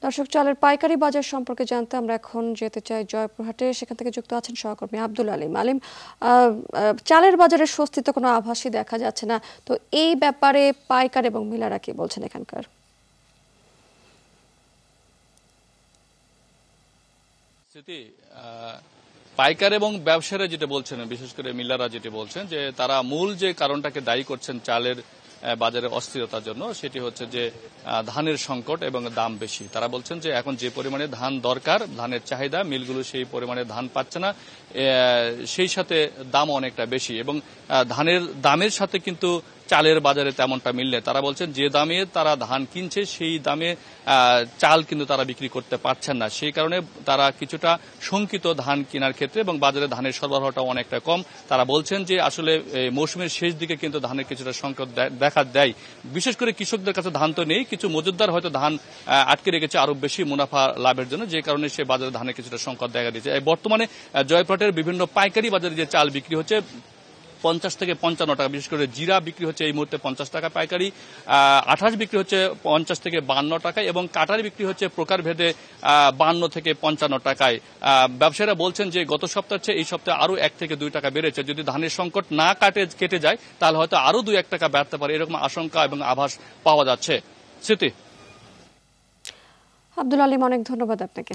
দর্শক, চালের পাইকারি বাজার সম্পর্কে জানতে আমরা এখন যেতে চাই জয়পুরহাটে। সেখান থেকে যুক্ত আছেন সহকর্মী আব্দুল আলিম। আলিম, চালের বাজারে স্বস্তিতে কোনো আভাসই দেখা যাচ্ছে না, তো এই ব্যাপারে পাইকার এবং মিলাররা কি বলছেন এখানকার? পাইকার এবং ব্যবসায়ীরা যেটা বলছেন, বিশেষ করে মিলাররা যেটা বলছেন, যে তারা মূল যে কারণটাকে দায়ী করছেন চালের বাজারে অস্থিরতার জন্য, সেটি হচ্ছে যে ধানের সংকট এবং দাম বেশি। তারা বলছেন যে এখন যে পরিমাণে ধান দরকার, ধানের চাহিদা, মিলগুলো সেই পরিমাণে ধান পাচ্ছে না, সেই সাথে দাম অনেকটা বেশি এবং ধানের দামের সাথে কিন্তু চালের বাজারে তেমনটা মিল নেই। তারা বলছেন যে দামে তারা ধান কিনছে সেই দামে চাল কিন্তু তারা বিক্রি করতে পারছেন না। সেই কারণে তারা কিছুটা শঙ্কিত ধান কেনার ক্ষেত্রে এবং বাজারে ধানের সরবরাহটা অনেকটা কম। তারা বলছেন যে আসলে মৌসুমের শেষ দিকে কিন্তু ধানের কিছুটা সংকট দেখা দেয়। বিশেষ করে কৃষকদের কাছে ধান তো নেই, কিছু মজুতদার হয়তো ধান আটকে রেখেছে আরো বেশি মুনাফা লাভের জন্য, যে কারণে সে বাজারে ধানের কিছুটা সংকট দেখা দিয়েছে। বর্তমানে জয়পুরহাটের বিভিন্ন পাইকারি বাজারে যে চাল বিক্রি হচ্ছে 50 থেকে 55 টাকা, বিশেষ করে জিরা বিক্রি হচ্ছে এই মুহূর্তে 50 টাকা পাইকারি, আঠাশ বিক্রি হচ্ছে 50 থেকে 52 টাকায় এবং কাটার বিক্রি হচ্ছে প্রকারভেদে 52 থেকে 55 টাকায়। ব্যবসায়ীরা বলছেন যে গত সপ্তাহের চেয়ে এই সপ্তাহে আরো 1 থেকে 2 টাকা বেড়েছে। যদি ধানের সংকট না কেটে যায় তাহলে হয়তো আরো 2-1 টাকা বাড়তে পারে, এরকম আশঙ্কা এবং আভাস পাওয়া যাচ্ছে। স্মৃতি। আব্দুল আলিম, অনেক ধন্যবাদ আপনাকে।